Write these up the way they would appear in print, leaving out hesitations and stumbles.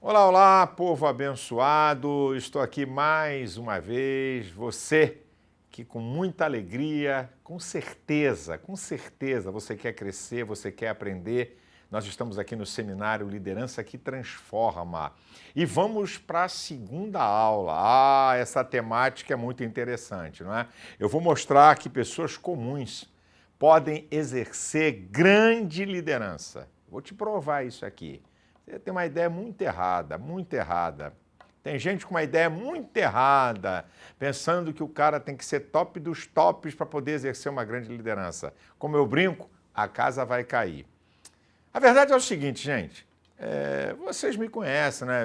Olá, olá, povo abençoado, estou aqui mais uma vez, você que com muita alegria, com certeza, você quer crescer, você quer aprender. Nós estamos aqui no seminário Liderança que Transforma e vamos para a segunda aula. Essa temática é muito interessante, não é? Eu vou mostrar que pessoas comuns podem exercer grande liderança. Vou te provar isso aqui. Você tem uma ideia muito errada, muito errada. Tem gente com uma ideia muito errada, pensando que o cara tem que ser top dos tops para poder exercer uma grande liderança. Como eu brinco, a casa vai cair. A verdade é o seguinte, gente, vocês me conhecem, né?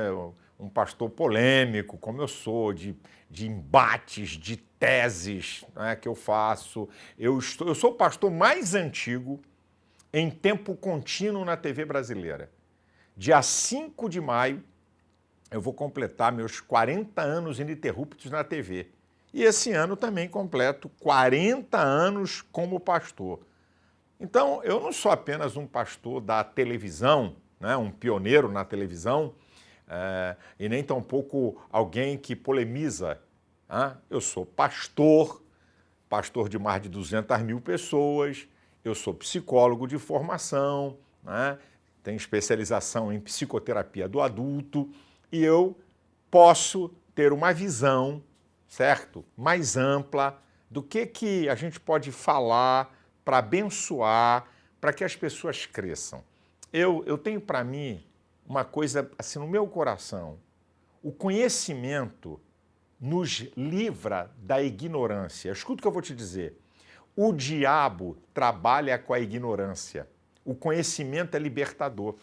Um pastor polêmico, como eu sou, de embates, de teses, né, que eu faço. Eu sou o pastor mais antigo em tempo contínuo na TV brasileira. Dia 5 de maio, eu vou completar meus 40 anos ininterruptos na TV. E esse ano também completo 40 anos como pastor. Então, eu não sou apenas um pastor da televisão, né, um pioneiro na televisão, e nem tampouco alguém que polemiza. Eu sou pastor de mais de 200 mil pessoas, eu sou psicólogo de formação, né? Tenho especialização em psicoterapia do adulto e eu posso ter uma visão, certo? Mais ampla do que a gente pode falar para abençoar, para que as pessoas cresçam. Eu tenho para mim uma coisa assim no meu coração. O conhecimento nos livra da ignorância. Escuta o que eu vou te dizer. O diabo trabalha com a ignorância. O conhecimento é libertador.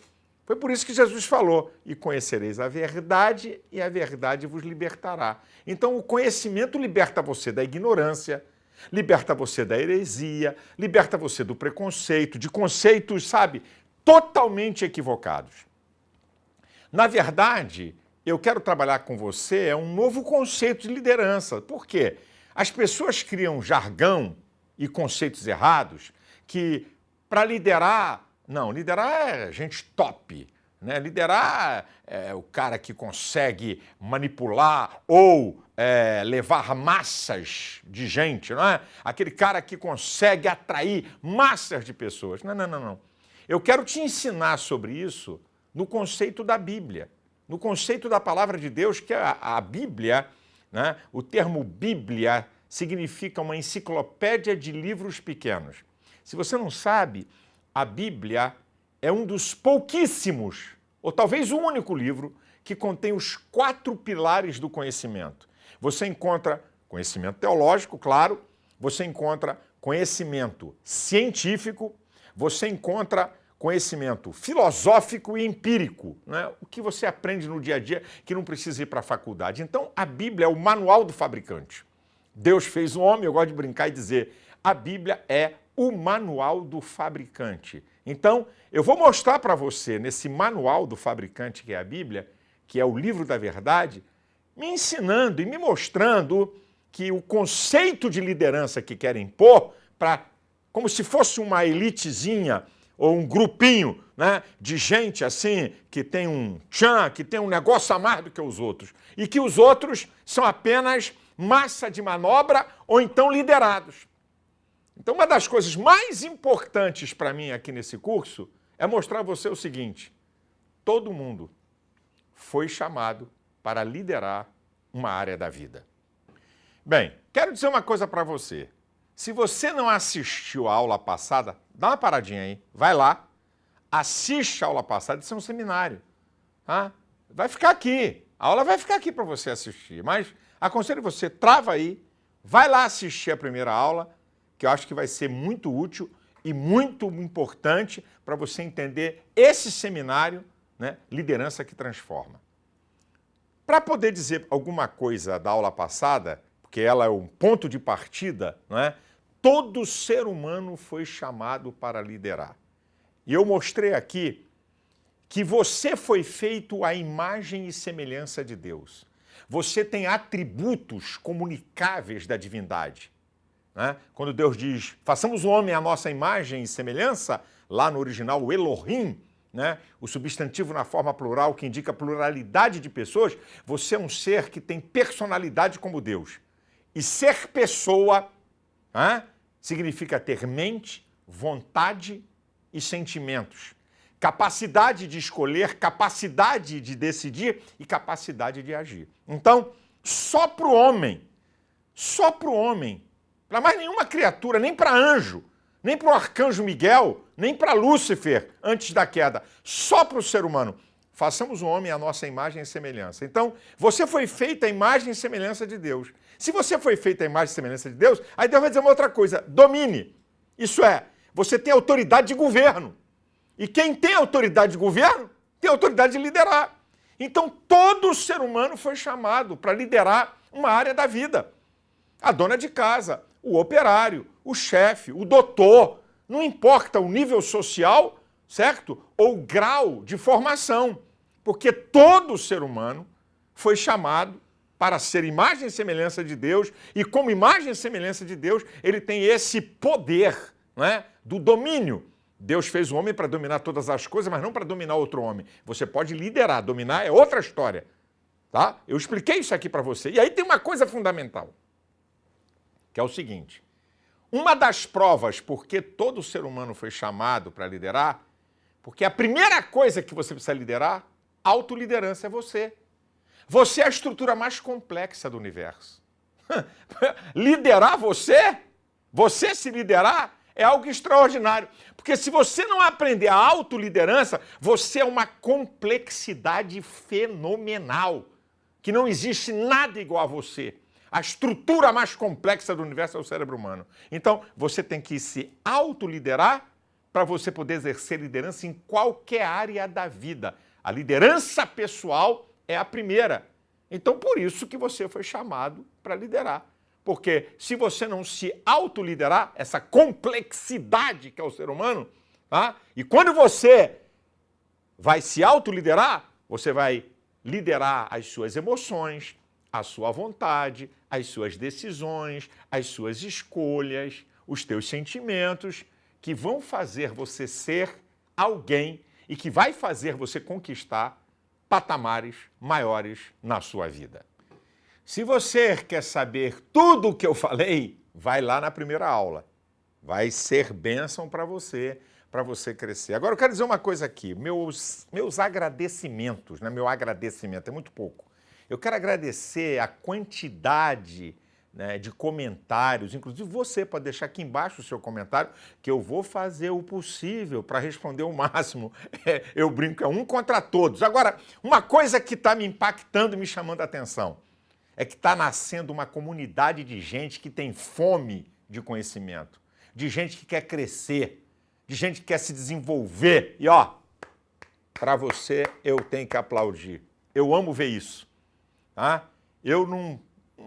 Foi por isso que Jesus falou, e conhecereis a verdade, e a verdade vos libertará. Então o conhecimento liberta você da ignorância, liberta você da heresia, liberta você do preconceito, de conceitos, sabe, totalmente equivocados. Na verdade, eu quero trabalhar com você um novo conceito de liderança. Por quê? As pessoas criam jargão e conceitos errados que para liderar, não, liderar é gente top, né? Liderar é o cara que consegue manipular ou levar massas de gente, não é? Aquele cara que consegue atrair massas de pessoas. Não. Eu quero te ensinar sobre isso no conceito da Bíblia, no conceito da palavra de Deus, que é a Bíblia, né? O termo Bíblia significa uma enciclopédia de livros pequenos. Se você não sabe, a Bíblia é um dos pouquíssimos, ou talvez o único livro, que contém os 4 pilares do conhecimento. Você encontra conhecimento teológico, claro, você encontra conhecimento científico, você encontra conhecimento filosófico e empírico, né? O que você aprende no dia a dia que não precisa ir para a faculdade. Então, a Bíblia é o manual do fabricante. Deus fez o homem, eu gosto de brincar e dizer, a Bíblia é o manual do fabricante. Então, eu vou mostrar para você, nesse manual do fabricante que é a Bíblia, que é o livro da verdade, me ensinando e me mostrando que o conceito de liderança que querem impor, como se fosse uma elitezinha ou um grupinho, né, de gente assim, que tem um tchan, que tem um negócio a mais do que os outros, e que os outros são apenas massa de manobra ou então liderados. Então, uma das coisas mais importantes para mim aqui nesse curso é mostrar a você o seguinte: todo mundo foi chamado para liderar uma área da vida. Bem, quero dizer uma coisa para você. Se você não assistiu a aula passada, dá uma paradinha aí, vai lá, assiste a aula passada, isso é um seminário. Tá? Vai ficar aqui, a aula vai ficar aqui para você assistir, mas aconselho você, trava aí, vai lá assistir a primeira aula, que eu acho que vai ser muito útil e muito importante para você entender esse seminário, né, Liderança que Transforma. Para poder dizer alguma coisa da aula passada, porque ela é um ponto de partida, né, todo ser humano foi chamado para liderar. E eu mostrei aqui que você foi feito à imagem e semelhança de Deus. Você tem atributos comunicáveis da divindade. Né? Quando Deus diz, façamos o homem à nossa imagem e semelhança, lá no original, o Elohim, né? O substantivo na forma plural, que indica pluralidade de pessoas, você é um ser que tem personalidade como Deus. E ser pessoa, significa ter mente, vontade e sentimentos. Capacidade de escolher, capacidade de decidir e capacidade de agir. Então, só para o homem, para mais nenhuma criatura, nem para anjo, nem para o arcanjo Miguel, nem para Lúcifer, antes da queda, só para o ser humano. Façamos o homem à nossa imagem e semelhança. Então, você foi feita à imagem e semelhança de Deus. Se você foi feita à imagem e semelhança de Deus, aí Deus vai dizer uma outra coisa, domine. Isso é, você tem autoridade de governo. E quem tem autoridade de governo, tem autoridade de liderar. Então, todo ser humano foi chamado para liderar uma área da vida. A dona de casa, o operário, o chefe, o doutor, não importa o nível social, certo? Ou o grau de formação, porque todo ser humano foi chamado para ser imagem e semelhança de Deus, e como imagem e semelhança de Deus, ele tem esse poder, né, do domínio. Deus fez o homem para dominar todas as coisas, mas não para dominar outro homem. Você pode liderar, dominar é outra história, tá? Eu expliquei isso aqui para você. E aí tem uma coisa fundamental, que é o seguinte: uma das provas porque todo ser humano foi chamado para liderar, porque a primeira coisa que você precisa liderar, autoliderança, é você. Você é a estrutura mais complexa do universo. Liderar você se liderar, é algo extraordinário. Porque se você não aprender a autoliderança, você é uma complexidade fenomenal, que não existe nada igual a você. A estrutura mais complexa do universo é o cérebro humano. Então, você tem que se autoliderar para você poder exercer liderança em qualquer área da vida. A liderança pessoal é a primeira. Então, por isso que você foi chamado para liderar. Porque se você não se autoliderar, essa complexidade que é o ser humano, tá? E quando você vai se autoliderar, você vai liderar as suas emoções, a sua vontade, as suas decisões, as suas escolhas, os teus sentimentos, que vão fazer você ser alguém e que vai fazer você conquistar patamares maiores na sua vida. Se você quer saber tudo o que eu falei, vai lá na primeira aula. Vai ser bênção para você crescer. Agora eu quero dizer uma coisa aqui, meus agradecimentos, né? Meu agradecimento é muito pouco. Eu quero agradecer a quantidade, né, de comentários, inclusive você pode deixar aqui embaixo o seu comentário, que eu vou fazer o possível para responder o máximo. Eu brinco, é um contra todos. Agora, uma coisa que está me impactando e me chamando a atenção é que está nascendo uma comunidade de gente que tem fome de conhecimento, de gente que quer crescer, de gente que quer se desenvolver. E ó, para você eu tenho que aplaudir. Eu amo ver isso. Tá? Eu não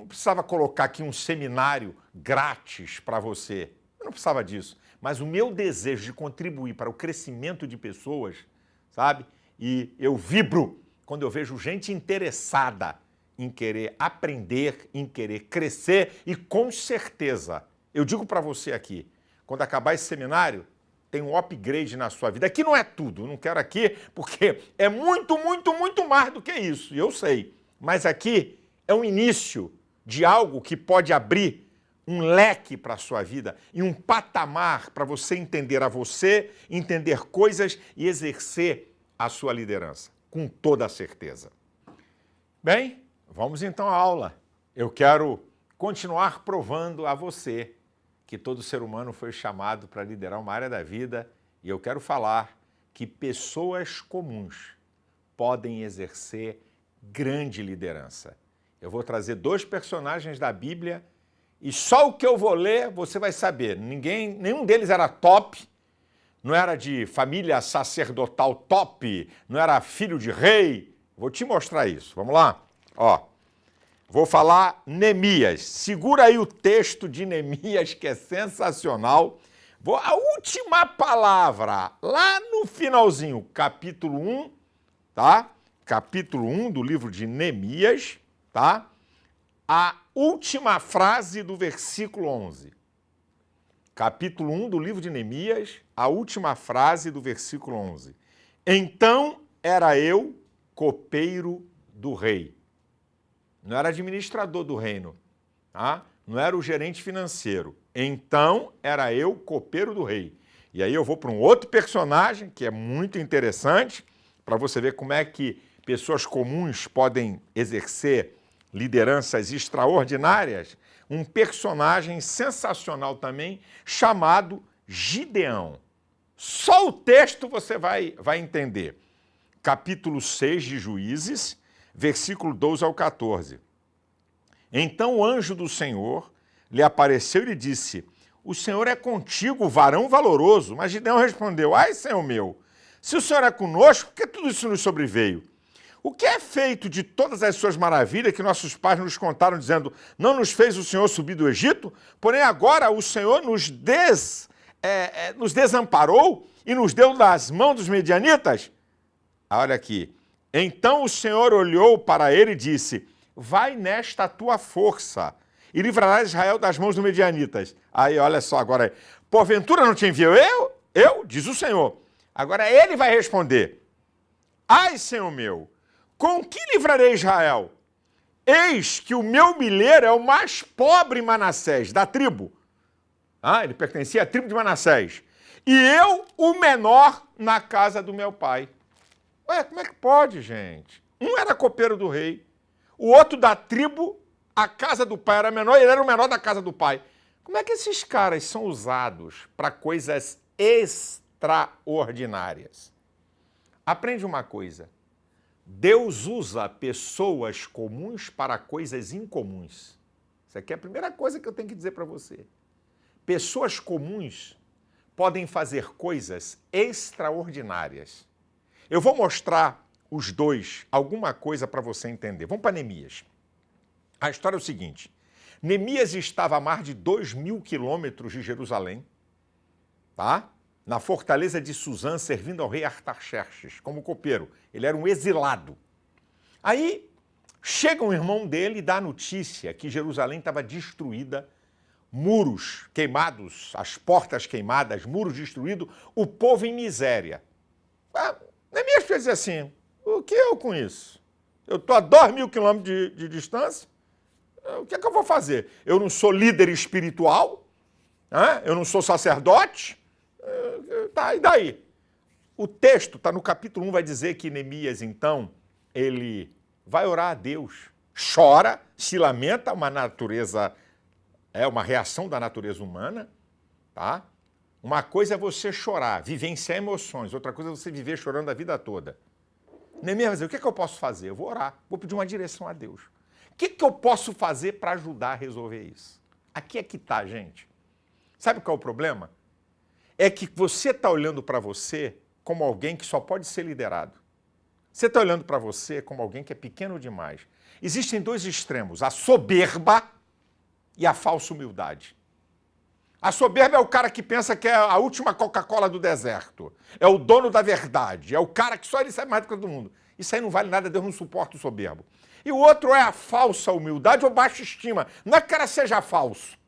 precisava colocar aqui um seminário grátis para você. Eu não precisava disso. Mas o meu desejo de contribuir para o crescimento de pessoas, sabe? E eu vibro quando eu vejo gente interessada em querer aprender, em querer crescer e com certeza, eu digo para você aqui, quando acabar esse seminário, tem um upgrade na sua vida. Aqui não é tudo, eu não quero aqui, porque é muito, muito, muito mais do que isso, e eu sei. Mas aqui é um início de algo que pode abrir um leque para a sua vida e um patamar para você entender a você, entender coisas e exercer a sua liderança, com toda a certeza. Bem, vamos então à aula. Eu quero continuar provando a você que todo ser humano foi chamado para liderar uma área da vida e eu quero falar que pessoas comuns podem exercer grande liderança. Eu vou trazer 2 personagens da Bíblia e só o que eu vou ler você vai saber. Nenhum deles era top, não era de família sacerdotal top, não era filho de rei. Vou te mostrar isso. Vamos lá? Ó, vou falar Neemias. Segura aí o texto de Neemias, que é sensacional. A última palavra, lá no finalzinho, capítulo 1, tá? Capítulo 1 do livro de Neemias, tá? A última frase do versículo 11. Capítulo 1 do livro de Neemias, a última frase do versículo 11. Então era eu copeiro do rei. Não era administrador do reino, tá? Não era o gerente financeiro. Então era eu copeiro do rei. E aí eu vou para um outro personagem que é muito interessante, para você ver como é que pessoas comuns podem exercer lideranças extraordinárias. Um personagem sensacional também, chamado Gideão. Só o texto você vai entender. Capítulo 6 de Juízes, versículo 12 ao 14. Então o anjo do Senhor lhe apareceu e lhe disse: o Senhor é contigo, varão valoroso. Mas Gideão respondeu: ai, Senhor meu, se o Senhor é conosco, por que tudo isso nos sobreveio? O que é feito de todas as suas maravilhas que nossos pais nos contaram, dizendo: não nos fez o Senhor subir do Egito? Porém agora o Senhor nos desamparou e nos deu nas mãos dos medianitas? Olha aqui. Então o Senhor olhou para ele e disse: vai nesta tua força e livrarás Israel das mãos dos medianitas. Aí, olha só, agora, porventura não te enviou eu, diz o Senhor. Agora ele vai responder: ai, Senhor meu, com que livrarei Israel? Eis que o meu milheiro é o mais pobre em Manassés, da tribo. Ele pertencia à tribo de Manassés. E eu, o menor, na casa do meu pai. Ué, como é que pode, gente? Um era copeiro do rei, o outro da tribo, a casa do pai era menor, e ele era o menor da casa do pai. Como é que esses caras são usados para coisas extraordinárias? Aprende uma coisa. Deus usa pessoas comuns para coisas incomuns. Isso aqui é a primeira coisa que eu tenho que dizer para você. Pessoas comuns podem fazer coisas extraordinárias. Eu vou mostrar os dois, alguma coisa para você entender. Vamos para Neemias. A história é o seguinte: Neemias estava a mais de 2.000 quilômetros de Jerusalém, tá? Na fortaleza de Suzã, servindo ao rei Artaxerxes, como copeiro. Ele era um exilado. Aí chega um irmão dele e dá a notícia que Jerusalém estava destruída, muros queimados, as portas queimadas, muros destruídos, o povo em miséria. Neemias fez assim: o que eu com isso? Eu estou a 2.000 quilômetros de distância, o que é que eu vou fazer? Eu não sou líder espiritual, eu não sou sacerdote, tá, e daí? O texto está no capítulo 1, vai dizer que Neemias, então, ele vai orar a Deus, chora, se lamenta, uma reação da natureza humana, tá? Uma coisa é você chorar, vivenciar emoções, outra coisa é você viver chorando a vida toda. Neemias vai dizer: o que é que eu posso fazer? Eu vou orar, vou pedir uma direção a Deus. O que eu posso fazer para ajudar a resolver isso? Aqui é que está, gente. Sabe qual é o problema? É que você está olhando para você como alguém que só pode ser liderado. Você está olhando para você como alguém que é pequeno demais. Existem dois extremos: a soberba e a falsa humildade. A soberba é o cara que pensa que é a última Coca-Cola do deserto. É o dono da verdade. É o cara que só ele sabe mais do que todo mundo. Isso aí não vale nada, Deus não suporta o soberbo. E o outro é a falsa humildade ou baixa estima. Não é que o cara seja falso.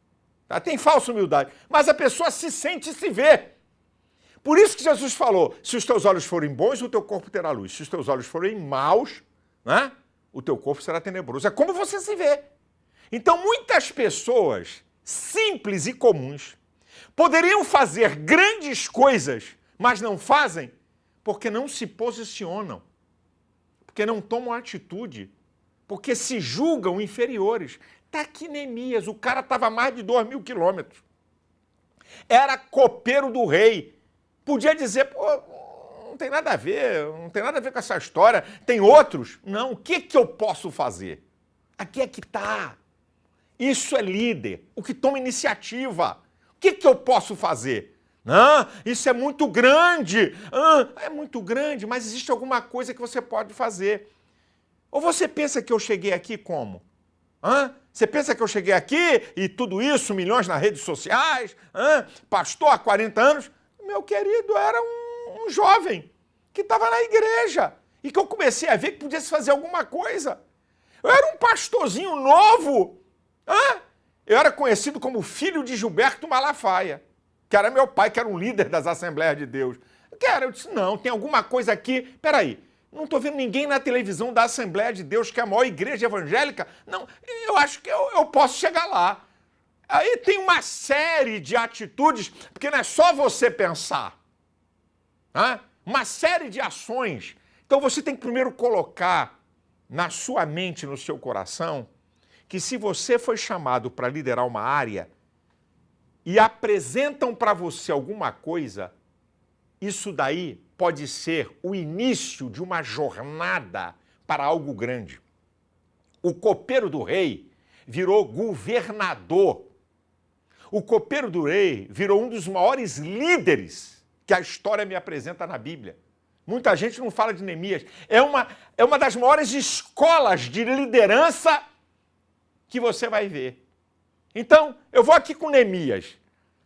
Tá? Tem falsa humildade. Mas a pessoa se sente e se vê. Por isso que Jesus falou: se os teus olhos forem bons, o teu corpo terá luz. Se os teus olhos forem maus, né, o teu corpo será tenebroso. É como você se vê. Então, muitas pessoas simples e comuns poderiam fazer grandes coisas, mas não fazem porque não se posicionam, porque não tomam atitude, porque se julgam inferiores. Está aqui Neemias, o cara estava a mais de 2.000 quilômetros. Era copeiro do rei. Podia dizer: pô, não tem nada a ver, não tem nada a ver com essa história, tem outros. Não, o que eu posso fazer? Aqui é que está. Isso é líder, o que toma iniciativa. O que eu posso fazer? Isso é muito grande. É muito grande, mas existe alguma coisa que você pode fazer. Ou você pensa que eu cheguei aqui como? Você pensa que eu cheguei aqui e tudo isso, milhões nas redes sociais, pastor há 40 anos? Meu querido, era um jovem que estava na igreja e que eu comecei a ver que podia se fazer alguma coisa. Eu era um pastorzinho novo. Eu era conhecido como filho de Gilberto Malafaia, que era meu pai, que era um líder das Assembleias de Deus. O quero. Eu disse, não, tem alguma coisa aqui. Peraí, não estou vendo ninguém na televisão da Assembleia de Deus, que é a maior igreja evangélica. Não, eu acho que eu posso chegar lá. Aí tem uma série de atitudes, porque não é só você pensar. Né? Uma série de ações. Então você tem que primeiro colocar na sua mente, no seu coração, que se você foi chamado para liderar uma área e apresentam para você alguma coisa, isso daí pode ser o início de uma jornada para algo grande. O copeiro do rei virou governador. O copeiro do rei virou um dos maiores líderes que a história me apresenta na Bíblia. Muita gente não fala de Neemias. É uma das maiores escolas de liderança que você vai ver. Então, eu vou aqui com Neemias.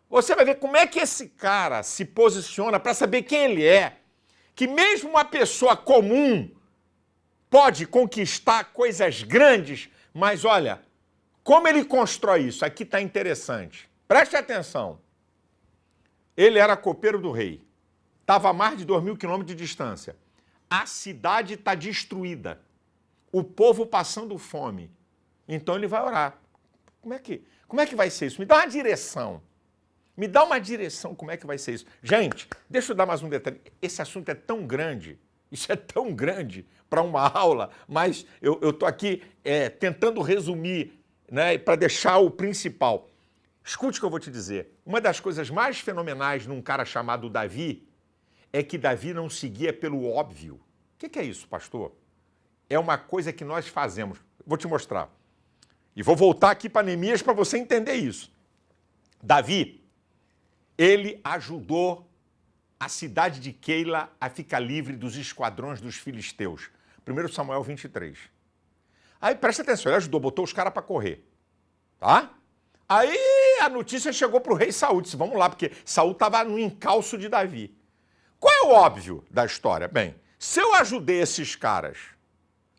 Você vai ver como é que esse cara se posiciona para saber quem ele é. Que mesmo uma pessoa comum pode conquistar coisas grandes, mas olha, como ele constrói isso? Aqui está interessante. Preste atenção. Ele era copeiro do rei. Estava a mais de 2.000 quilômetros de distância. A cidade está destruída. O povo passando fome. Então ele vai orar. Como é que vai ser isso? Me dá uma direção. Me dá uma direção como é que vai ser isso. Gente, deixa eu dar mais um detalhe. Esse assunto é tão grande, isso é tão grande para uma aula, mas eu estou aqui tentando resumir, né, para deixar o principal. Escute o que eu vou te dizer. Uma das coisas mais fenomenais num cara chamado Davi é que Davi não seguia pelo óbvio. O que é isso, pastor? É uma coisa que nós fazemos. Vou te mostrar. E vou voltar aqui para Neemias para você entender isso. Davi, ele ajudou a cidade de Keila a ficar livre dos esquadrões dos filisteus. 1 Samuel 23. Aí, presta atenção, ele ajudou, botou os caras para correr. Tá? Aí a notícia chegou para o rei Saul, disse, vamos lá, porque Saul estava no encalço de Davi. Qual é o óbvio da história? Bem, se eu ajudei esses caras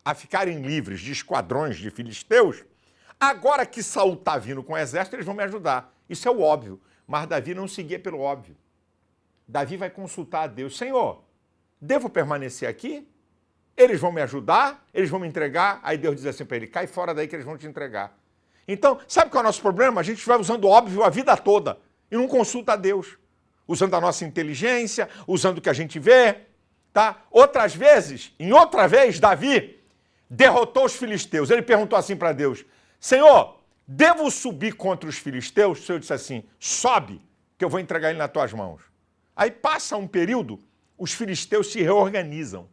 a ficarem livres de esquadrões de filisteus, agora que Saul está vindo com o exército, eles vão me ajudar. Isso é o óbvio. Mas Davi não seguia pelo óbvio. Davi vai consultar a Deus. Senhor, devo permanecer aqui? Eles vão me ajudar? Eles vão me entregar? Aí Deus diz assim para ele, cai fora daí que eles vão te entregar. Então, sabe qual é o nosso problema? A gente vai usando o óbvio a vida toda e não consulta a Deus. Usando a nossa inteligência, usando o que a gente vê. Tá? Outras vezes, em outra vez, Davi derrotou os filisteus. Ele perguntou assim para Deus, Senhor, devo subir contra os filisteus? O Senhor disse assim, sobe, que eu vou entregar ele nas tuas mãos. Aí passa um período, os filisteus se reorganizam.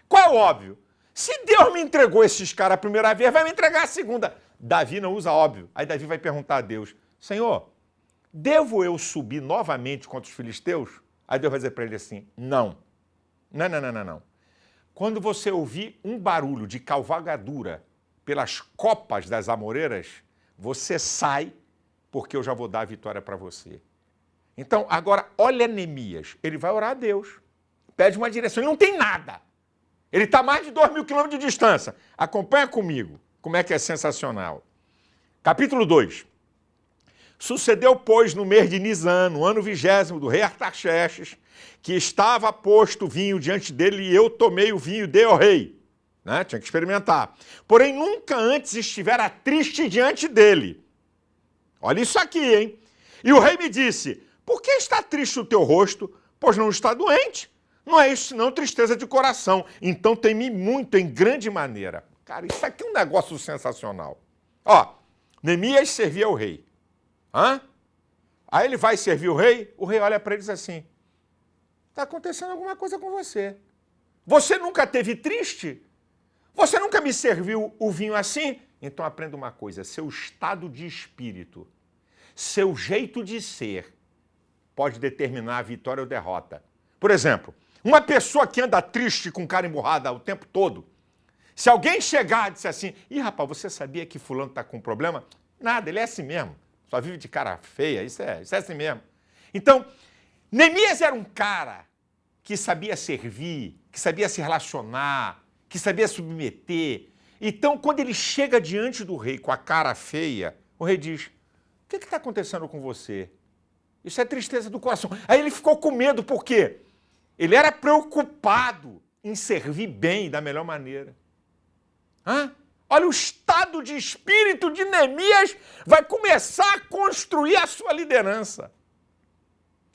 Qual é o óbvio? Se Deus me entregou esses caras a primeira vez, vai me entregar a segunda. Davi não usa óbvio. Aí Davi vai perguntar a Deus, Senhor, devo eu subir novamente contra os filisteus? Aí Deus vai dizer para ele assim, não. Não. Quando você ouvir um barulho de cavalgadura pelas copas das amoreiras, você sai, porque eu já vou dar a vitória para você. Então, agora, olha Neemias. Ele vai orar a Deus. Pede uma direção. Ele não tem nada. Ele está a mais de 2.000 quilômetros de distância. Acompanha comigo. Como é que é sensacional. Capítulo 2. Sucedeu, pois, no mês de Nisan, no ano 20º do rei Artaxerxes, que estava posto vinho diante dele, e eu tomei o vinho e dei ao rei. Né? Tinha que experimentar. Porém, nunca antes estivera triste diante dele. Olha isso aqui, hein? E o rei me disse, por que está triste o teu rosto? Pois não está doente. Não é isso, senão tristeza de coração. Então temi muito, em grande maneira. Cara, isso aqui é um negócio sensacional. Ó, Neemias servia ao rei. Hã? Aí ele vai servir o rei olha para ele e diz assim, está acontecendo alguma coisa com você. Você nunca teve triste? Você nunca me serviu o vinho assim? Então aprenda uma coisa, seu estado de espírito, seu jeito de ser, pode determinar a vitória ou derrota. Por exemplo, uma pessoa que anda triste com cara emburrada o tempo todo, se alguém chegar e disser assim, ih, rapaz, você sabia que fulano está com problema? Nada, ele é assim mesmo, só vive de cara feia, isso é assim mesmo. Então, Neemias era um cara que sabia servir, que sabia se relacionar, que sabia submeter. Então, quando ele chega diante do rei com a cara feia, o rei diz, o que está acontecendo com você? Isso é tristeza do coração. Aí ele ficou com medo, por quê? Ele era preocupado em servir bem da melhor maneira. Olha, o estado de espírito de Neemias vai começar a construir a sua liderança.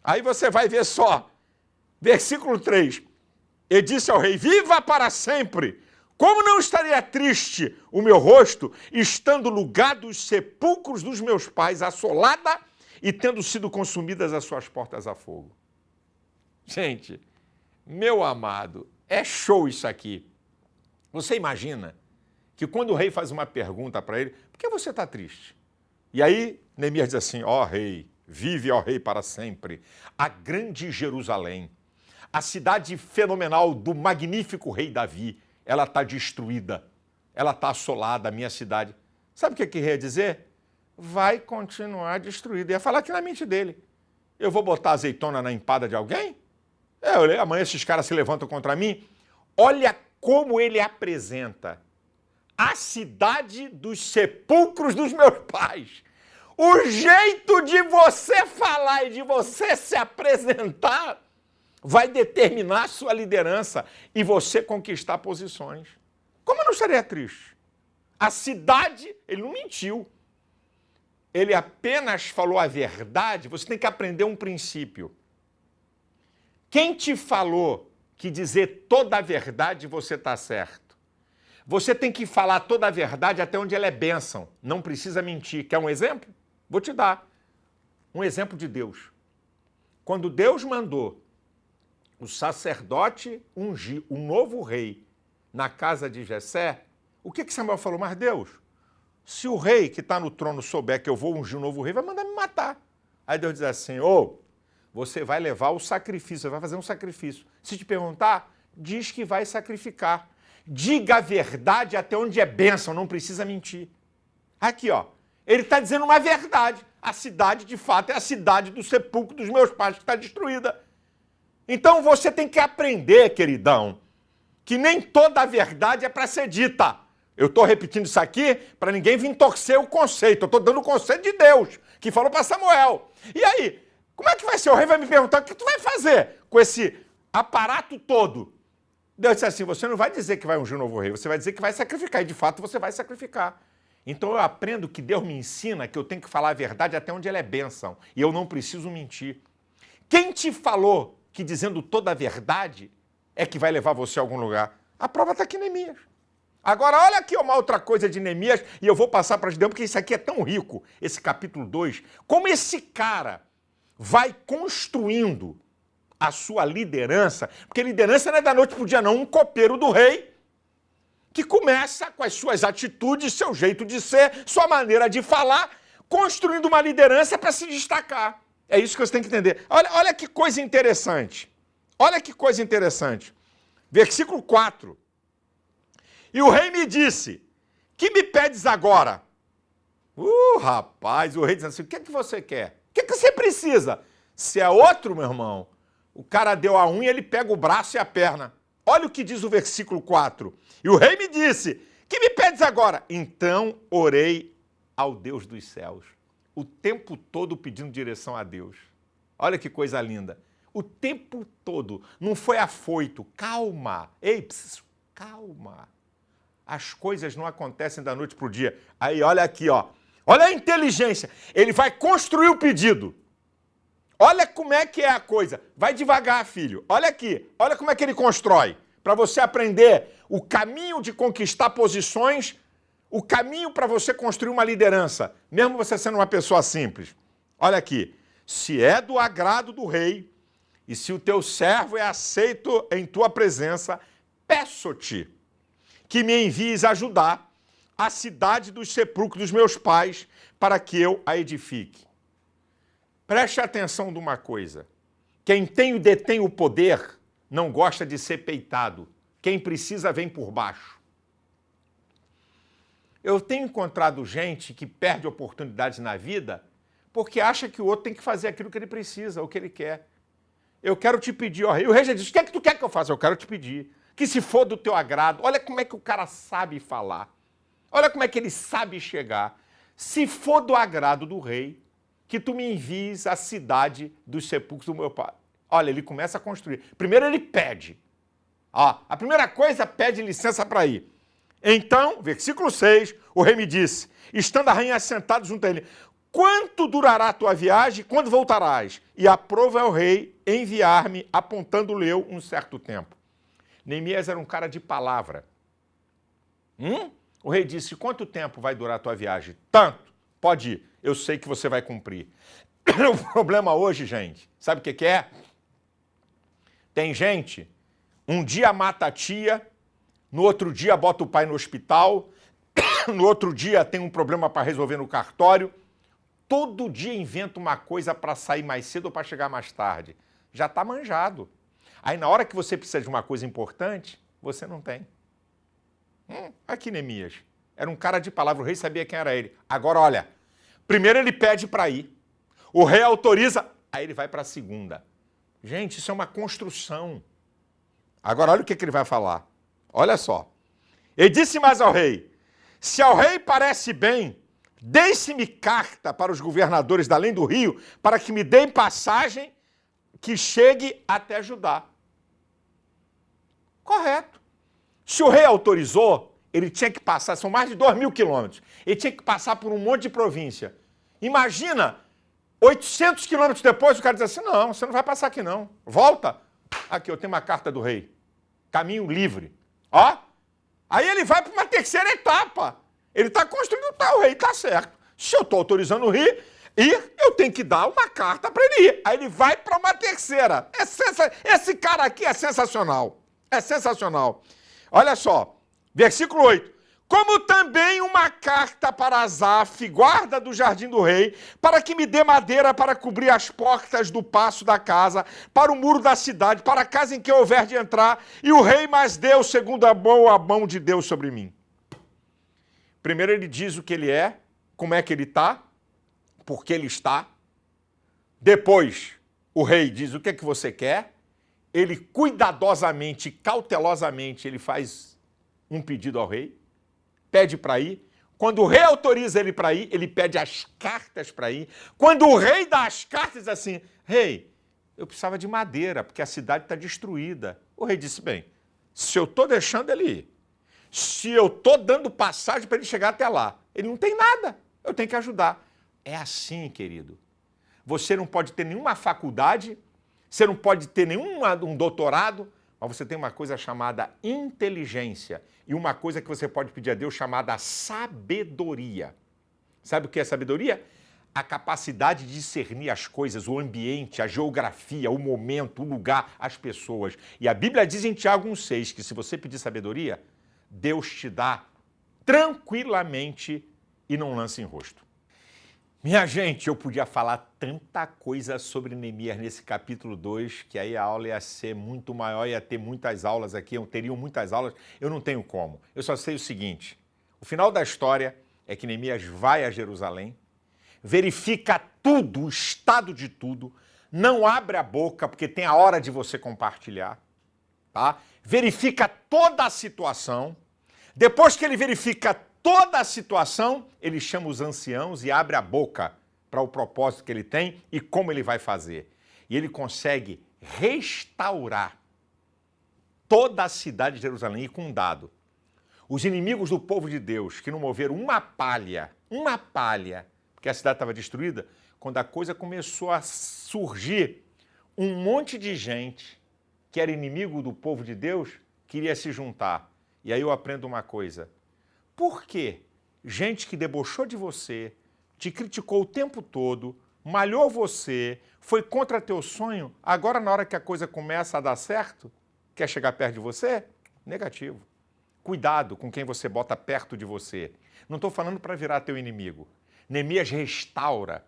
Aí você vai ver só, versículo 3. E disse ao rei, viva para sempre! Como não estaria triste o meu rosto, estando o lugar dos sepulcros dos meus pais assolada e tendo sido consumidas as suas portas a fogo? Gente, meu amado, é show isso aqui. Você imagina que quando o rei faz uma pergunta para ele, por que você está triste? E aí Neemias diz assim, ó rei, vive, ó rei, para sempre, a grande Jerusalém, a cidade fenomenal do magnífico rei Davi, ela está destruída, ela está assolada, a minha cidade. Sabe o que ele ia dizer? Vai continuar destruída. Ia falar aqui na mente dele. Eu vou botar azeitona na empada de alguém? Amanhã esses caras se levantam contra mim. Olha como ele apresenta a cidade dos sepulcros dos meus pais. O jeito de você falar e de você se apresentar vai determinar a sua liderança e você conquistar posições. Como eu não estaria triste? A cidade, ele não mentiu. Ele apenas falou a verdade. Você tem que aprender um princípio. Quem te falou que dizer toda a verdade você está certo? Você tem que falar toda a verdade até onde ela é bênção. Não precisa mentir. Quer um exemplo? Vou te dar. Um exemplo de Deus. Quando Deus mandou o sacerdote ungir um novo rei na casa de Jessé, o que Samuel falou? Mas Deus, se o rei que está no trono souber que eu vou ungir um novo rei, vai mandar me matar. Aí Deus diz assim, você vai levar o sacrifício, vai fazer um sacrifício. Se te perguntar, diz que vai sacrificar. Diga a verdade até onde é bênção, não precisa mentir. Aqui, ele está dizendo uma verdade. A cidade, de fato, é a cidade do sepulcro dos meus pais que está destruída. Então você tem que aprender, queridão, que nem toda a verdade é para ser dita. Eu estou repetindo isso aqui para ninguém vir torcer o conceito. Eu estou dando o conceito de Deus, que falou para Samuel. E aí, como é que vai ser? O rei vai me perguntar, o que tu vai fazer com esse aparato todo? Deus disse assim, você não vai dizer que vai ungir um novo rei, você vai dizer que vai sacrificar. E de fato você vai sacrificar. Então eu aprendo que Deus me ensina que eu tenho que falar a verdade até onde ela é bênção. E eu não preciso mentir. Quem te falou que dizendo toda a verdade é que vai levar você a algum lugar? A prova está aqui em Neemias. Agora, olha aqui uma outra coisa de Neemias, e eu vou passar para Gideão, porque isso aqui é tão rico, esse capítulo 2. Como esse cara vai construindo a sua liderança, porque liderança não é da noite para o dia, não. Um copeiro do rei, que começa com as suas atitudes, seu jeito de ser, sua maneira de falar, construindo uma liderança para se destacar. É isso que você tem que entender. Olha que coisa interessante. Olha que coisa interessante. Versículo 4. E o rei me disse, que me pedes agora? Rapaz, o rei diz assim, o que é que você quer? O que é que você precisa? Se é outro, meu irmão, o cara deu a unha, ele pega o braço e a perna. Olha o que diz o versículo 4. E o rei me disse, que me pedes agora? Então orei ao Deus dos céus. O tempo todo pedindo direção a Deus. Olha que coisa linda. O tempo todo. Não foi afoito. Calma. Ei, calma. As coisas não acontecem da noite para o dia. Aí, olha aqui, Olha a inteligência. Ele vai construir o pedido. Olha como é que é a coisa. Vai devagar, filho. Olha aqui. Olha como é que ele constrói. Para você aprender o caminho de conquistar posições, o caminho para você construir uma liderança, mesmo você sendo uma pessoa simples. Olha aqui. Se é do agrado do rei, e se o teu servo é aceito em tua presença, peço-te que me envies ajudar a cidade dos sepulcros dos meus pais, para que eu a edifique. Preste atenção de uma coisa. Quem tem e detém o poder não gosta de ser peitado. Quem precisa vem por baixo. Eu tenho encontrado gente que perde oportunidades na vida porque acha que o outro tem que fazer aquilo que ele precisa, ou que ele quer. Eu quero te pedir, ó rei. O rei já disse, o que é que tu quer que eu faça? Eu quero te pedir. Que se for do teu agrado, olha como é que o cara sabe falar. Olha como é que ele sabe chegar. Se for do agrado do rei, que tu me envies à cidade dos sepulcros do meu pai. Olha, ele começa a construir. Primeiro ele pede. Ó, a primeira coisa, pede licença para ir. Então, versículo 6, o rei me disse, estando a rainha assentada junto a ele, quanto durará a tua viagem? Quando voltarás? E aprova ao rei enviar-me, apontando-lhe um certo tempo. Neemias era um cara de palavra. O rei disse, quanto tempo vai durar a tua viagem? Tanto. Pode ir. Eu sei que você vai cumprir. O problema hoje, gente, sabe o que é? Tem gente, um dia mata a tia, no outro dia bota o pai no hospital, no outro dia tem um problema para resolver no cartório. Todo dia inventa uma coisa para sair mais cedo ou para chegar mais tarde. Já está manjado. Aí na hora que você precisa de uma coisa importante, você não tem. Aqui Neemias. Era um cara de palavra, o rei sabia quem era ele. Agora olha, primeiro ele pede para ir. O rei autoriza, aí ele vai para a segunda. Gente, isso é uma construção. Agora olha o que ele vai falar. Olha só. Ele disse mais ao rei, se ao rei parece bem, deixe-me carta para os governadores da além do rio, para que me deem passagem que chegue até Judá. Correto. Se o rei autorizou, ele tinha que passar, são mais de 2.000 quilômetros, ele tinha que passar por um monte de província. Imagina, 800 quilômetros depois, o cara diz assim, não, você não vai passar aqui não, volta. Aqui, eu tenho uma carta do rei, caminho livre. Ó, aí ele vai para uma terceira etapa. Ele está construindo, tá, o rei está certo. Se eu estou autorizando o rei ir, eu tenho que dar uma carta para ele ir. Aí ele vai para uma terceira. Esse cara aqui é sensacional. É sensacional. Olha só, versículo 8. Como também uma carta para Asaf, guarda do jardim do rei, para que me dê madeira para cobrir as portas do paço da casa, para o muro da cidade, para a casa em que houver de entrar, e o rei mais deu segundo a mão de Deus sobre mim. Primeiro ele diz o que ele é, como é que ele está, por que ele está. Depois o rei diz o que é que você quer. Ele cuidadosamente, cautelosamente, ele faz um pedido ao rei, pede para ir. Quando o rei autoriza ele para ir, ele pede as cartas para ir. Quando o rei dá as cartas, assim, rei, eu precisava de madeira, porque a cidade está destruída. O rei disse, bem, se eu estou deixando ele ir, se eu estou dando passagem para ele chegar até lá, ele não tem nada, eu tenho que ajudar. É assim, querido. Você não pode ter nenhuma faculdade, você não pode ter um doutorado, mas você tem uma coisa chamada inteligência e uma coisa que você pode pedir a Deus chamada sabedoria. Sabe o que é sabedoria? A capacidade de discernir as coisas, o ambiente, a geografia, o momento, o lugar, as pessoas. E a Bíblia diz em Tiago 1,6 que se você pedir sabedoria, Deus te dá tranquilamente e não lança em rosto. Minha gente, eu podia falar tanta coisa sobre Neemias nesse capítulo 2, que aí a aula ia ser muito maior, ia ter muitas aulas aqui, teriam muitas aulas, eu não tenho como. Eu só sei o seguinte, o final da história é que Neemias vai a Jerusalém, verifica tudo, o estado de tudo, não abre a boca, porque tem a hora de você compartilhar, tá? Verifica toda a situação, depois que ele verifica toda a situação, ele chama os anciãos e abre a boca para o propósito que ele tem e como ele vai fazer. E ele consegue restaurar toda a cidade de Jerusalém. E com um dado, os inimigos do povo de Deus, que não moveram uma palha, porque a cidade estava destruída, quando a coisa começou a surgir, um monte de gente que era inimigo do povo de Deus queria se juntar. E aí eu aprendo uma coisa. Por que gente que debochou de você, te criticou o tempo todo, malhou você, foi contra teu sonho, agora na hora que a coisa começa a dar certo, quer chegar perto de você? Negativo. Cuidado com quem você bota perto de você. Não estou falando para virar teu inimigo. Neemias restaura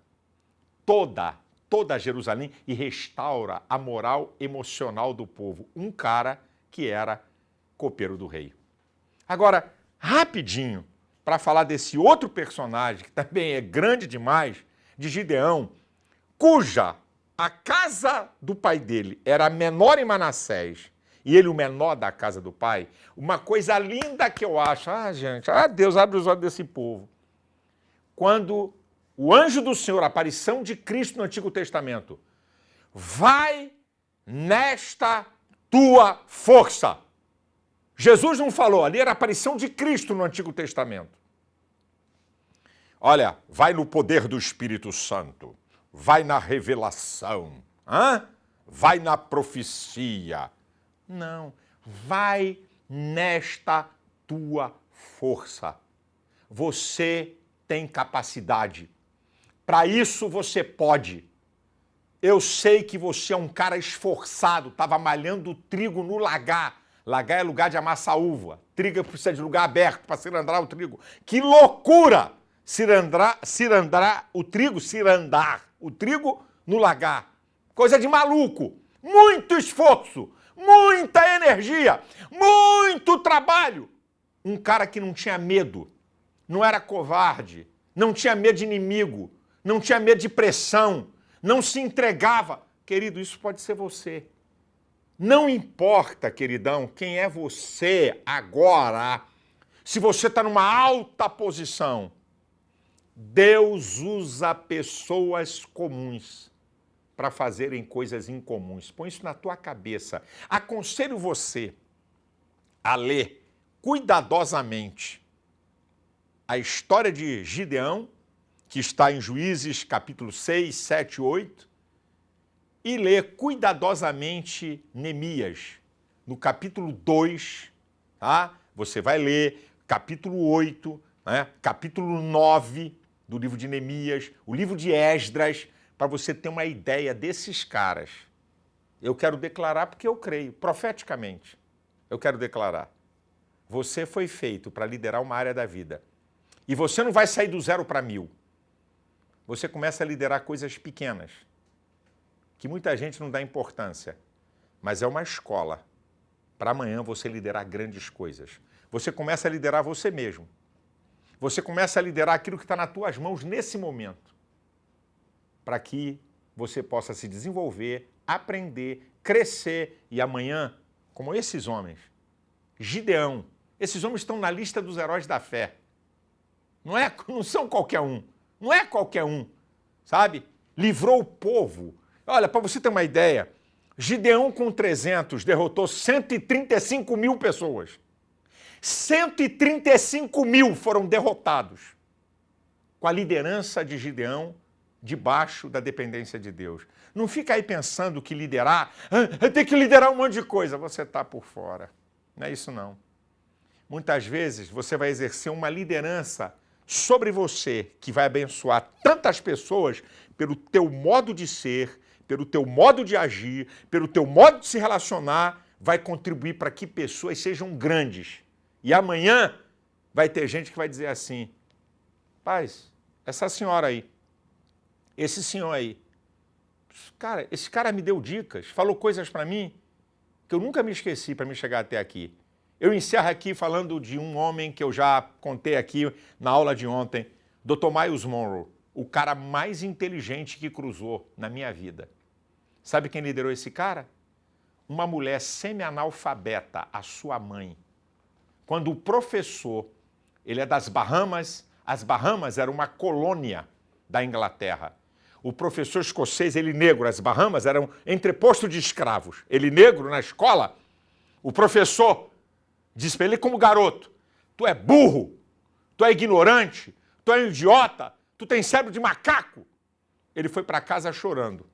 toda Jerusalém e restaura a moral emocional do povo. Um cara que era copeiro do rei. Agora, rapidinho, para falar desse outro personagem, que também é grande demais, de Gideão, cuja a casa do pai dele era a menor em Manassés, e ele o menor da casa do pai, uma coisa linda que eu acho, gente, Deus abre os olhos desse povo. Quando o anjo do Senhor, a aparição de Cristo no Antigo Testamento, vai nesta tua força. Jesus não falou, ali era a aparição de Cristo no Antigo Testamento. Olha, vai no poder do Espírito Santo, vai na revelação, vai na profecia. Não, vai nesta tua força. Você tem capacidade. Para isso você pode. Eu sei que você é um cara esforçado, estava malhando trigo no lagar. Lagar é lugar de amassar uva. Trigo precisa de lugar aberto para cirandar o trigo. Que loucura! Cirandar o trigo no lagar. Coisa de maluco. Muito esforço, muita energia, muito trabalho. Um cara que não tinha medo, não era covarde, não tinha medo de inimigo, não tinha medo de pressão, não se entregava. Querido, isso pode ser você. Não importa, queridão, quem é você agora. Se você está numa alta posição, Deus usa pessoas comuns para fazerem coisas incomuns. Põe isso na tua cabeça. Aconselho você a ler cuidadosamente a história de Gideão, que está em Juízes capítulo 6, 7 e 8, e ler cuidadosamente Neemias, no capítulo 2, tá? Você vai ler capítulo 8, né? Capítulo 9 do livro de Neemias, o livro de Esdras, para você ter uma ideia desses caras. Eu quero declarar porque eu creio, profeticamente. Eu quero declarar. Você foi feito para liderar uma área da vida. E você não vai sair do 0 para 1000. Você começa a liderar coisas pequenas, que muita gente não dá importância, mas é uma escola para amanhã você liderar grandes coisas. Você começa a liderar você mesmo. Você começa a liderar aquilo que está nas tuas mãos nesse momento, para que você possa se desenvolver, aprender, crescer e amanhã, como esses homens, Gideão, esses homens estão na lista dos heróis da fé. Não são qualquer um, não é qualquer um, sabe? Livrou o povo. Olha, para você ter uma ideia, Gideão com 300 derrotou 135 mil pessoas. 135 mil foram derrotados com a liderança de Gideão debaixo da dependência de Deus. Não fica aí pensando que liderar, tem que liderar um monte de coisa. Você está por fora. Não é isso não. Muitas vezes você vai exercer uma liderança sobre você que vai abençoar tantas pessoas pelo teu modo de ser, pelo teu modo de agir, pelo teu modo de se relacionar, vai contribuir para que pessoas sejam grandes. E amanhã vai ter gente que vai dizer assim, paz, essa senhora aí, esse senhor aí, cara, esse cara me deu dicas, falou coisas para mim que eu nunca me esqueci para me chegar até aqui. Eu encerro aqui falando de um homem que eu já contei aqui na aula de ontem, Dr. Myles Munroe, o cara mais inteligente que cruzou na minha vida. Sabe quem liderou esse cara? Uma mulher semi-analfabeta, a sua mãe. Quando o professor, ele é das Bahamas, as Bahamas era uma colônia da Inglaterra. O professor escocês, ele negro, as Bahamas eram entreposto de escravos. Ele negro na escola, o professor disse para ele como garoto, tu é burro, tu é ignorante, tu é um idiota, tu tem cérebro de macaco. Ele foi para casa chorando.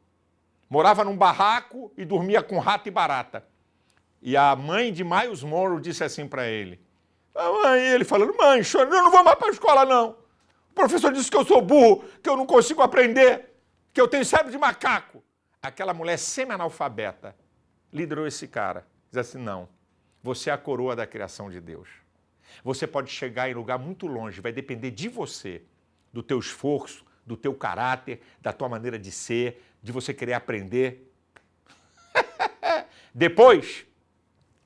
Morava num barraco e dormia com rato e barata. E a mãe de Myles Munroe disse assim para ele, ele falando, mãe, chorando, eu não vou mais para a escola não. O professor disse que eu sou burro, que eu não consigo aprender, que eu tenho cérebro de macaco. Aquela mulher semi-analfabeta liderou esse cara. Diz assim, não, você é a coroa da criação de Deus. Você pode chegar em lugar muito longe, vai depender de você, do teu esforço, do teu caráter, da tua maneira de ser, de você querer aprender. Depois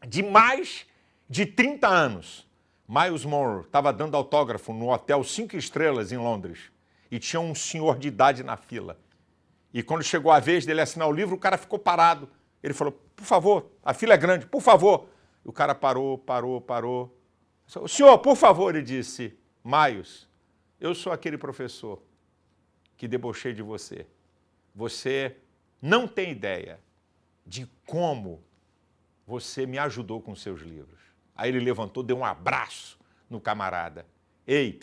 de mais de 30 anos, Myles Munroe estava dando autógrafo no hotel 5 estrelas em Londres e tinha um senhor de idade na fila. E quando chegou a vez dele assinar o livro, o cara ficou parado. Ele falou, por favor, a fila é grande, por favor. E o cara parou. Senhor, por favor, ele disse, Myles, eu sou aquele professor que debochei de você. Você não tem ideia de como você me ajudou com seus livros. Aí ele levantou, deu um abraço no camarada. Ei,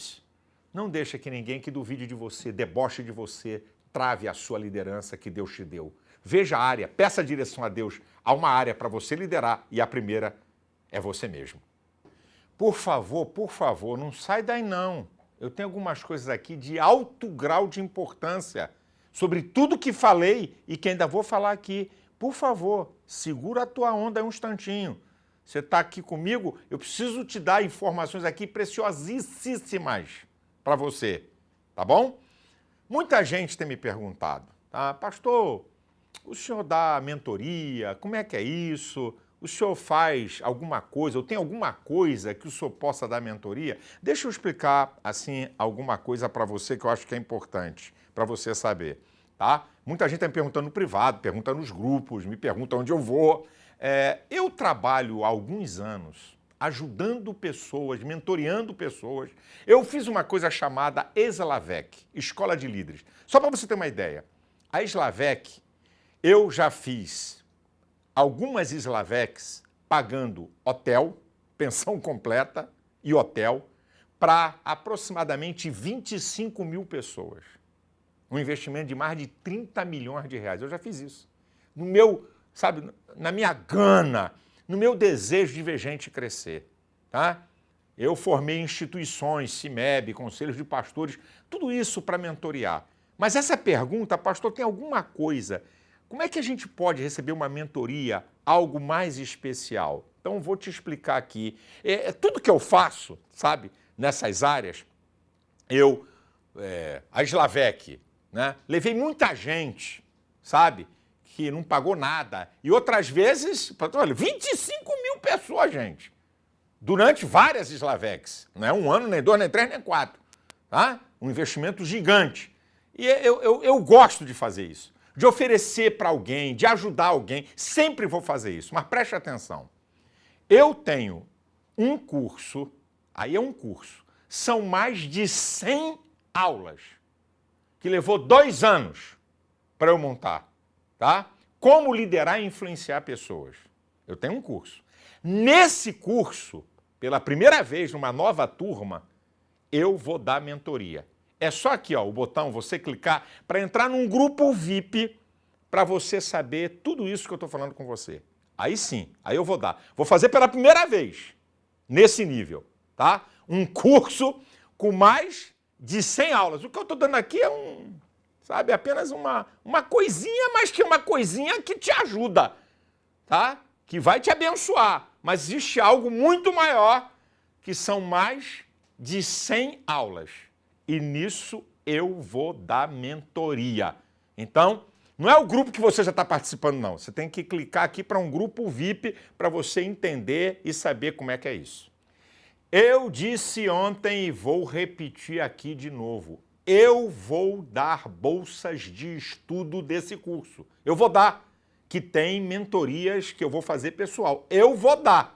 não deixa que ninguém que duvide de você, deboche de você, trave a sua liderança que Deus te deu. Veja a área, peça direção a Deus. Há uma área para você liderar e a primeira é você mesmo. Por favor, não sai daí não. Eu tenho algumas coisas aqui de alto grau de importância sobre tudo que falei e que ainda vou falar aqui. Por favor, segura a tua onda aí um instantinho. Você está aqui comigo, eu preciso te dar informações aqui preciosíssimas para você, tá bom? Muita gente tem me perguntado, tá? Pastor, o senhor dá mentoria, como é que é isso? O senhor faz alguma coisa, ou tem alguma coisa que o senhor possa dar mentoria? Deixa eu explicar, assim, alguma coisa para você que eu acho que é importante, para você saber, tá? Muita gente está me perguntando no privado, pergunta nos grupos, me pergunta onde eu vou. Eu trabalho há alguns anos ajudando pessoas, mentoreando pessoas. Eu fiz uma coisa chamada Slavec, Escola de Líderes. Só para você ter uma ideia, a Slavec, eu já fiz algumas Slavecs pagando hotel, pensão completa e hotel, para aproximadamente 25 mil pessoas. Um investimento de mais de 30 milhões de reais. Eu já fiz isso. No meu, sabe, na minha gana, no meu desejo de ver gente crescer, tá? Eu formei instituições, CIMEB, conselhos de pastores, tudo isso para mentorear. Mas essa pergunta, pastor, tem alguma coisa? Como é que a gente pode receber uma mentoria, algo mais especial? Então, vou te explicar aqui. Tudo que eu faço, sabe, nessas áreas, a Slavec, né, levei muita gente, sabe, que não pagou nada. E outras vezes, olha, 25 mil pessoas, gente, durante várias Slavecs. Não é um ano, nem dois, nem três, nem quatro. Tá? Um investimento gigante. E eu gosto de fazer isso. De oferecer para alguém, de ajudar alguém. Sempre vou fazer isso. Mas preste atenção. Eu tenho um curso, aí é um curso, são mais de 100 aulas, que levou 2 anos para eu montar. Tá? Como liderar e influenciar pessoas. Eu tenho um curso. Nesse curso, pela primeira vez numa nova turma, eu vou dar mentoria. É só aqui, ó, o botão, você clicar para entrar num grupo VIP para você saber tudo isso que eu estou falando com você. Aí sim, aí eu vou dar. Vou fazer pela primeira vez, nesse nível, tá? Um curso com mais de 100 aulas. O que eu estou dando aqui é sabe, apenas uma coisinha, mas que é uma coisinha que te ajuda, tá? Que vai te abençoar. Mas existe algo muito maior, que são mais de 100 aulas. E nisso eu vou dar mentoria. Então, não é o grupo que você já está participando, não. Você tem que clicar aqui para um grupo VIP para você entender e saber como é que é isso. Eu disse ontem e vou repetir aqui de novo. Eu vou dar bolsas de estudo desse curso. Eu vou dar, que tem mentorias que eu vou fazer pessoal. Eu vou dar,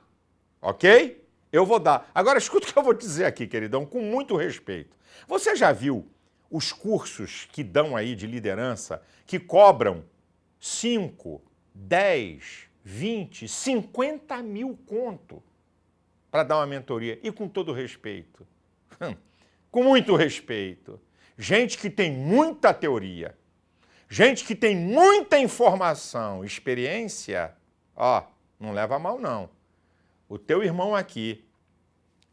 ok? Eu vou dar. Agora, escuta o que eu vou dizer aqui, queridão, com muito respeito. Você já viu os cursos que dão aí de liderança que cobram 5, 10, 20, 50 mil conto para dar uma mentoria? E com todo respeito, com muito respeito. Gente que tem muita teoria, gente que tem muita informação, experiência, ó, não leva a mal não. O teu irmão aqui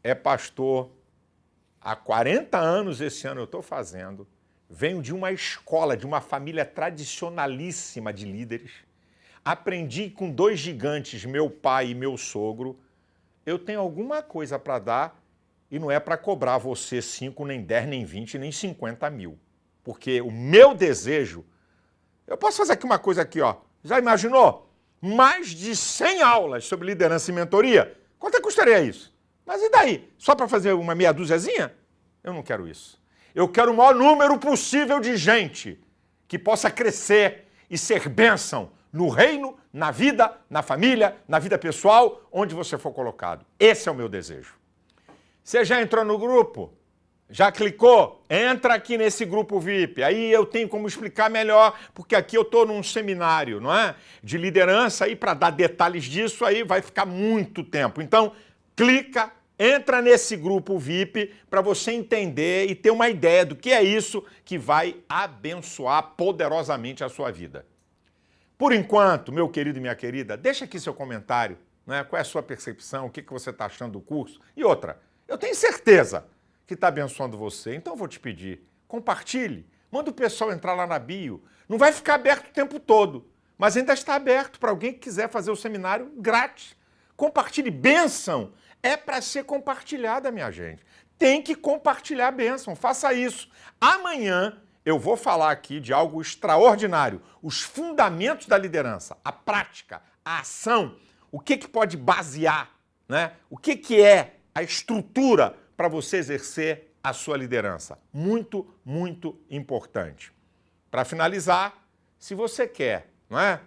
é pastor há 40 anos, esse ano eu estou fazendo, venho de uma escola, de uma família tradicionalíssima de líderes, aprendi com 2 gigantes, meu pai e meu sogro, eu tenho alguma coisa para dar e não é para cobrar você 5, nem 10, nem 20, nem 50 mil. Porque o meu desejo... Eu posso fazer aqui uma coisa aqui, ó. Já imaginou? Mais de 100 aulas sobre liderança e mentoria? Quanto é que custaria isso? Mas e daí? Só para fazer uma meia dúziazinha? Eu não quero isso. Eu quero o maior número possível de gente que possa crescer e ser bênção no reino, na vida, na família, na vida pessoal, onde você for colocado. Esse é o meu desejo. Você já entrou no grupo? Já clicou? Entra aqui nesse grupo VIP. Aí eu tenho como explicar melhor, porque aqui eu estou num seminário, não é? De liderança, aí para dar detalhes disso aí vai ficar muito tempo. Então, clica, entra nesse grupo VIP para você entender e ter uma ideia do que é isso que vai abençoar poderosamente a sua vida. Por enquanto, meu querido e minha querida, deixa aqui seu comentário, né? Qual é a sua percepção, o que você está achando do curso. E outra, eu tenho certeza que está abençoando você. Então eu vou te pedir, compartilhe, manda o pessoal entrar lá na bio. Não vai ficar aberto o tempo todo, mas ainda está aberto para alguém que quiser fazer o seminário grátis. Compartilhe. Bênção é para ser compartilhada, minha gente. Tem que compartilhar a bênção, faça isso. Amanhã eu vou falar aqui de algo extraordinário, os fundamentos da liderança, a prática, a ação, o que pode basear, né? O que é a estrutura para você exercer a sua liderança. Muito, muito importante. Para finalizar, se você quer, não é?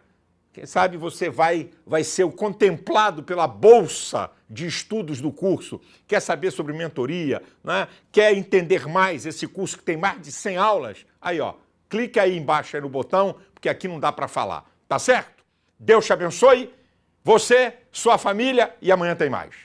Quem sabe você vai ser o contemplado pela bolsa de estudos do curso, quer saber sobre mentoria, né? Quer entender mais esse curso que tem mais de 100 aulas? Aí, ó, clique aí embaixo aí no botão, porque aqui não dá para falar, tá certo? Deus te abençoe, você, sua família, e amanhã tem mais.